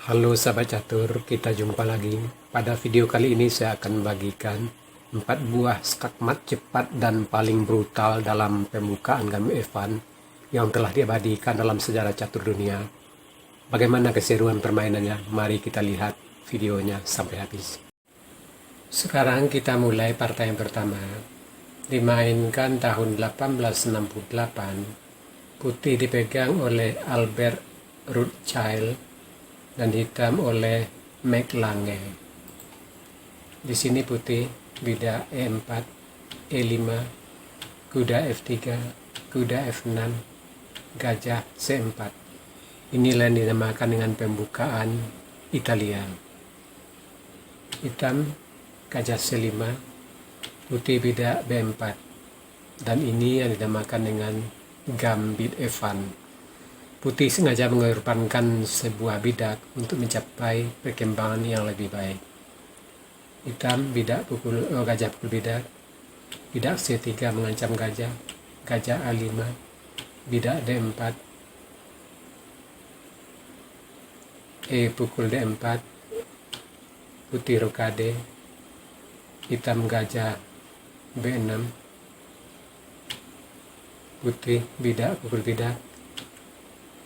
Halo sahabat catur, kita jumpa lagi. Pada video kali ini saya akan membagikan 4 buah skakmat cepat dan paling brutal dalam pembukaan game Evan yang telah diabadikan dalam sejarah catur dunia. Bagaimana keseruan permainannya? Mari kita lihat videonya sampai habis. Sekarang kita mulai partai yang pertama. Dimainkan tahun 1868. Putih dipegang oleh Albert Rothschild dan hitam oleh Max Lange. Di sini putih bidak E4, E5, kuda F3, kuda F6, gajah C4. Inilah yang dinamakan dengan pembukaan Italia. Hitam gajah C5, putih bidak B4. Dan ini yang dinamakan dengan gambit Evan. Putih sengaja mengorbankan sebuah bidak untuk mencapai perkembangan yang lebih baik. Hitam gajah pukul bidak, bidak C3 mengancam gajah, gajah A5, bidak D4, E pukul D4, putih rokade, hitam gajah B6, putih bidak pukul bidak,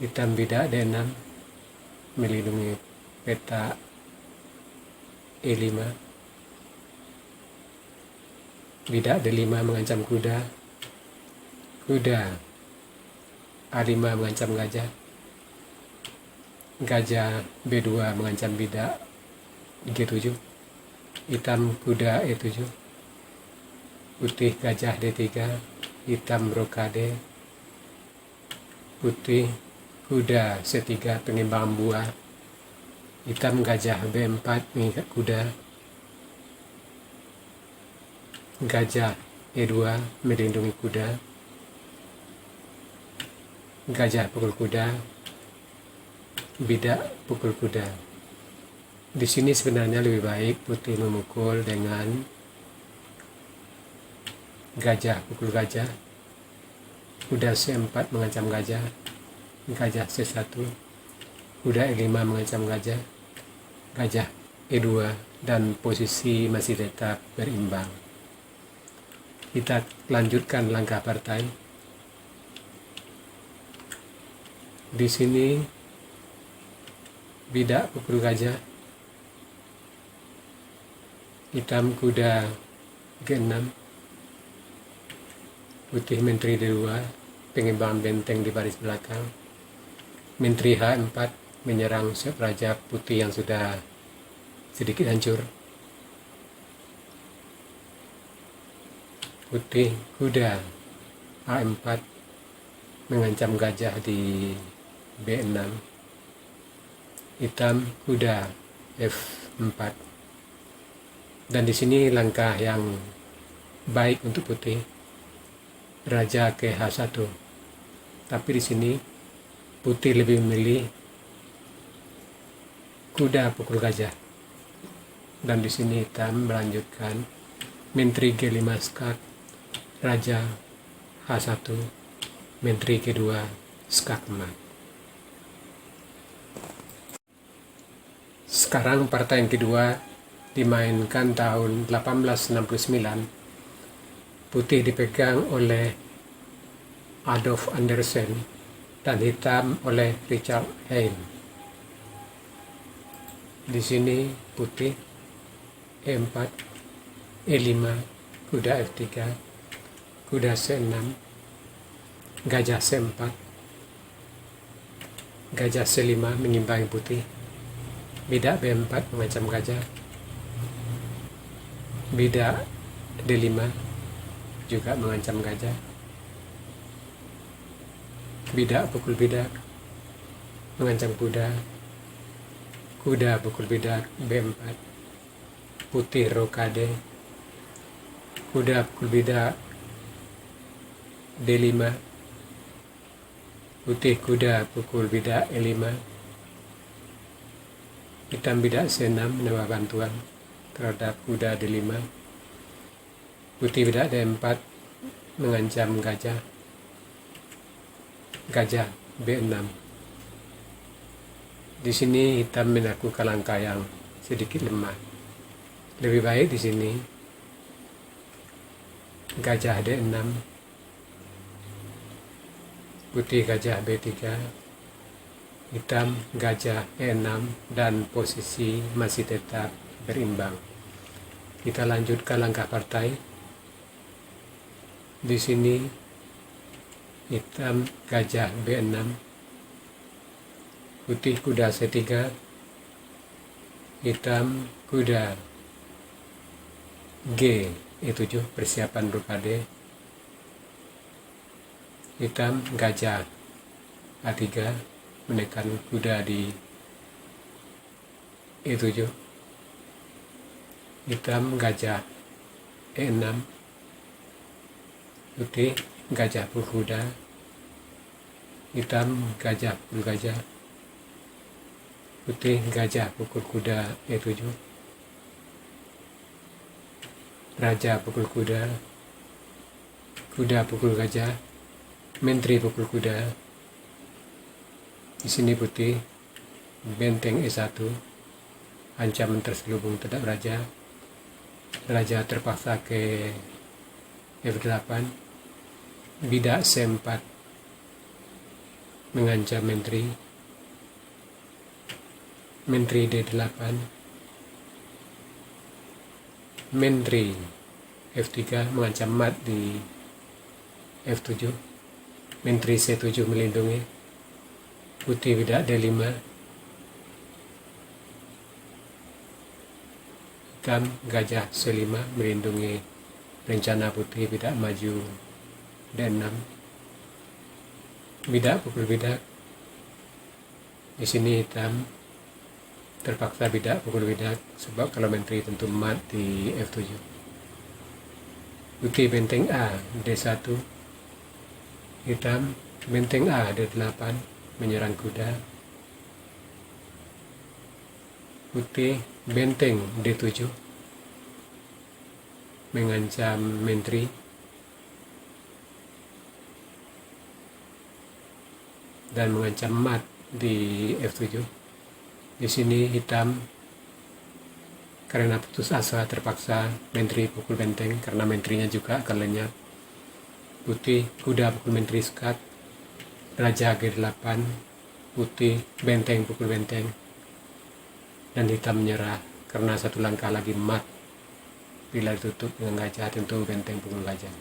hitam bidak D6 melindungi peta E5, bidak D5 mengancam kuda, kuda A5 mengancam gajah, gajah B2 mengancam bidak G7, hitam kuda E7, putih gajah D3, hitam rokade, putih kuda C3 pengimbangan buah, hitam gajah B4 mengikat kuda, gajah E2 melindungi kuda, gajah pukul kuda, bidak pukul kuda. Di sini sebenarnya lebih baik putih memukul dengan gajah pukul gajah, kuda C4 mengancam gajah, gajah C1, kuda E5 mengancam gajah, gajah E2, dan posisi masih tetap berimbang. Kita lanjutkan langkah partai. Di sini bidak pukul gajah, hitam kuda G6, putih menteri D2 pengimbangan benteng di baris belakang, menteri H4 menyerang raja putih yang sudah sedikit hancur, putih kuda A4 mengancam gajah di B6, hitam kuda F4. Dan di sini langkah yang baik untuk putih, raja ke H1. Tapi di sini putih lebih memilih kuda pukul gajah. Dan di sini hitam melanjutkan menteri G5 skak, raja H1, menteri G2 skak mat. Sekarang partai yang kedua dimainkan tahun 1869. Putih dipegang oleh Adolf Andersen dan hitam oleh Richard Hein. Di sini putih E4, E5, kuda F3, kuda C6, gajah C4, gajah C5 mengimbangi putih, bidak B4 mengancam gajah, bidak D5 juga mengancam gajah, bidak pukul bidak mengancam kuda, kuda pukul bidak B4, putih rokade, kuda pukul bidak D5, putih kuda pukul bidak E5, hitam bidak C6 menambah bantuan terhadap kuda D5, putih bidak D4 mengancam gajah, gajah B6, Di sini hitam melakukan langkah yang sedikit lemah. Lebih baik di sini gajah D6, putih gajah B3, hitam gajah E6, dan posisi masih tetap berimbang. Kita lanjutkan langkah partai. Di sini hitam gajah B6, putih kuda C3, hitam kuda G E7, persiapan rokade, hitam gajah A3, menekan kuda di E7, hitam gajah E6, putih gajah pukul kuda, hitam gajah pukul gajah, putih gajah pukul kuda E7, raja pukul kuda, kuda pukul gajah, menteri pukul kuda. Di sini putih benteng E1, ancaman terselubung terhadap raja. Raja terpaksa ke F8, bidak C4 mengancam menteri, menteri D8, menteri F3 mengancam mat di F7, menteri C7 melindungi, putih bidak D5, hitam gajah C5 melindungi rencana putih bidak maju D6, bidak pukul bidak. Di sini hitam terpaksa bidak pukul bidak, sebab kalau menteri tentu mat di F7. Putih benteng A D1, hitam benteng A D8 menyerang kuda, putih benteng D7 mengancam menteri, dan mengancam mat di F7. Di sini hitam karena putus asa terpaksa menteri pukul benteng karena menterinya juga akan lenyap. Putih kuda pukul menteri sekat, raja G8, putih benteng pukul benteng, dan hitam menyerah karena satu langkah lagi mat. Bila ditutup dengan gajah tentu benteng pukul gajah.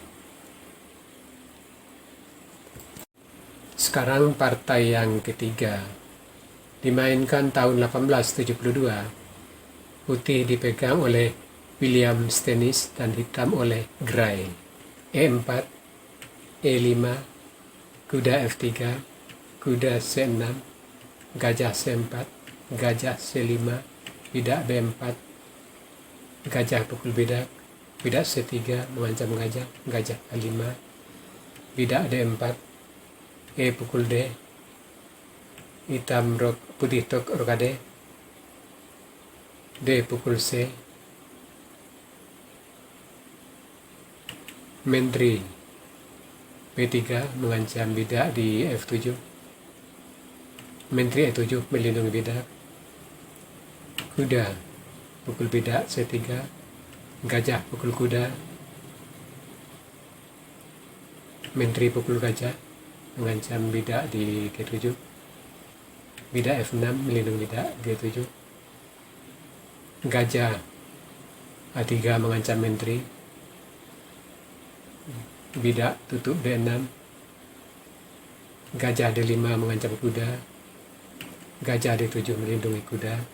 Sekarang partai yang ketiga, dimainkan tahun 1872. Putih dipegang oleh William Stennis dan hitam oleh Gray. E4, E5, kuda F3, kuda C6, gajah C4, gajah C5, bidak B4, gajah pukul bidak, bidak C3 mengancam gajah, gajah A5, bidak D4, E pukul D, hitam putih tok rokade, D pukul C, menteri B3 mengancam bidak di F7, menteri E7 melindungi bidak, kuda pukul bidak C3, gajah pukul kuda, menteri pukul gajah mengancam bidak di G7, bidak F6 melindungi bidak G7, gajah A3 mengancam menteri, bidak tutup D6, gajah D5 mengancam kuda, gajah D7 melindungi kuda,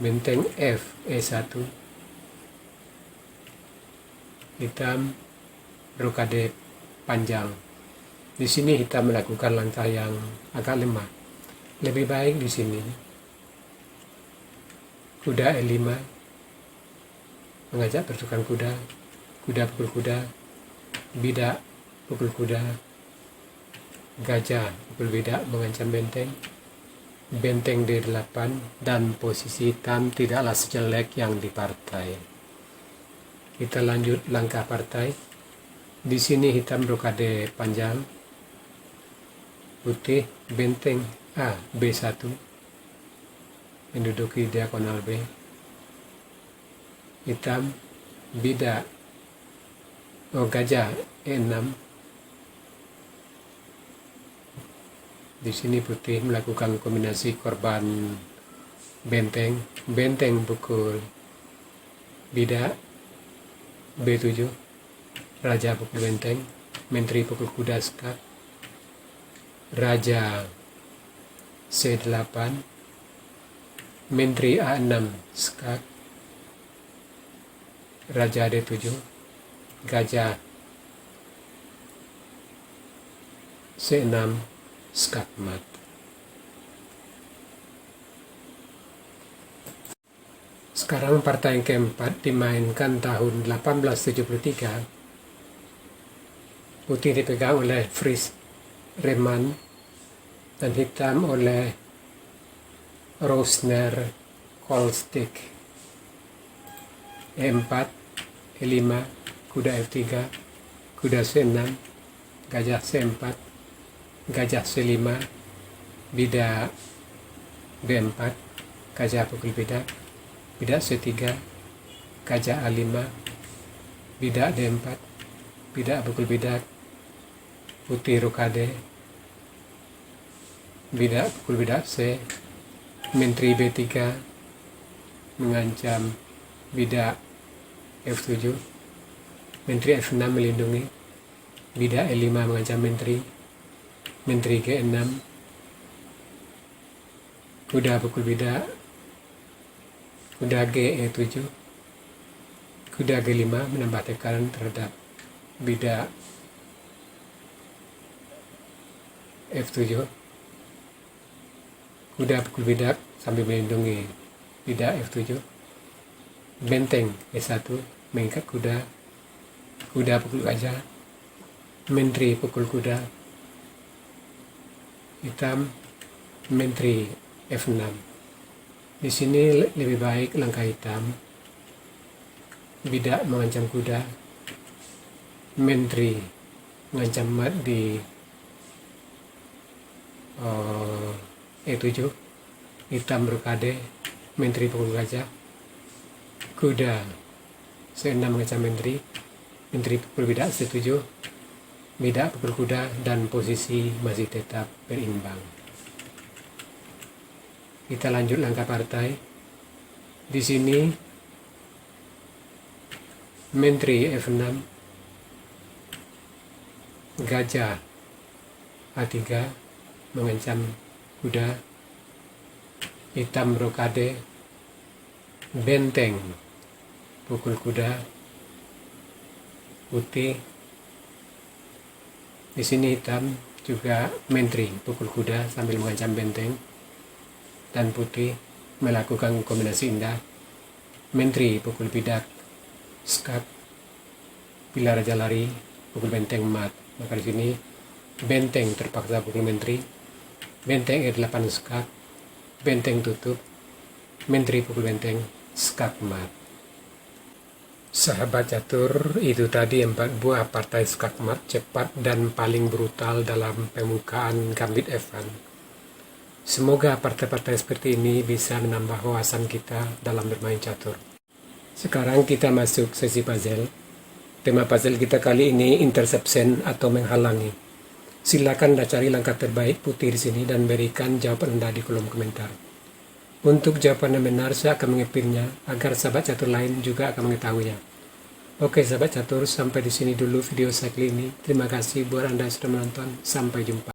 benteng F E1, hitam rokade panjang. Di sini hitam melakukan langkah yang agak lemah. Lebih baik di sini kuda E5 mengajak pertukaran kuda, kuda pukul kuda, bidak pukul kuda, gajah pukul bidak mengancam benteng, benteng D8, dan posisi hitam tidaklah sejelek yang di partai. Kita lanjut langkah partai. Di sini hitam rokade panjang, putih benteng A, B1 menduduki diagonal B. Hitam, bidak, gajah E6. Di sini putih melakukan kombinasi korban benteng. Benteng pukul bidak B7. Raja pukul benteng. Menteri pukul kuda skak. Raja C8. Menteri A6 skak. Raja D7. Gajah C6 skak mat. Sekarang partai yang keempat dimainkan tahun 1873. Putih dipegang oleh Fritz Rehmann dan hitam oleh Rosner Kolstick. E4, E5, kuda F3, kuda C6, gajah C4, gajah C5, bidak B4, gajah pukul bidak, bidak C3, gajah A5, bidak D4, bidak pukul bidak, putih rokade, bidak pukul bidak C, menteri B3 mengancam bidak F7, menteri F6 melindungi, bidak E5 mengancam menteri, menteri G6, kuda pukul bidak, kuda G E7, kuda G5 menambah tekanan terhadap bidak F7, kuda pukul bidak sambil melindungi bidak F7, benteng E1 mengikat kuda, kuda pukul gajah, menteri pukul kuda, hitam, menteri F6. Di sini lebih baik langkah hitam, bidak mengancam kuda, menteri mengancam mat di E7, hitam rokade, menteri pukul gajah, kuda C6 mengancam menteri, menteri pukul bidak C7, bidak pukul kuda, dan posisi masih tetap berimbang. Kita lanjut langkah partai. Di sini menteri F6, gajah A3 mengancam kuda, hitam rokade, benteng pukul kuda, putih. Di sini hitam juga menteri pukul kuda sambil mengancam benteng, dan putih melakukan kombinasi indah, menteri pukul bidak skak, bila raja lari pukul benteng mat. Maka di sini benteng terpaksa pukul menteri, benteng E8 skak, benteng tutup, menteri pukul benteng skak mat. Sahabat catur, itu tadi 4 buah partai skak mat cepat dan paling brutal dalam pembukaan gambit F1. Semoga partai-partai seperti ini bisa menambah wawasan kita dalam bermain catur. Sekarang kita masuk sesi puzzle. Tema puzzle kita kali ini interception atau menghalangi. Silakan Anda cari langkah terbaik putih di sini dan berikan jawaban Anda di kolom komentar. Untuk jawaban yang benar, saya akan mengepinnya agar sahabat catur lain juga akan mengetahuinya. Oke sahabat catur, sampai di sini dulu video saya kali ini. Terima kasih buat Anda yang sudah menonton. Sampai jumpa.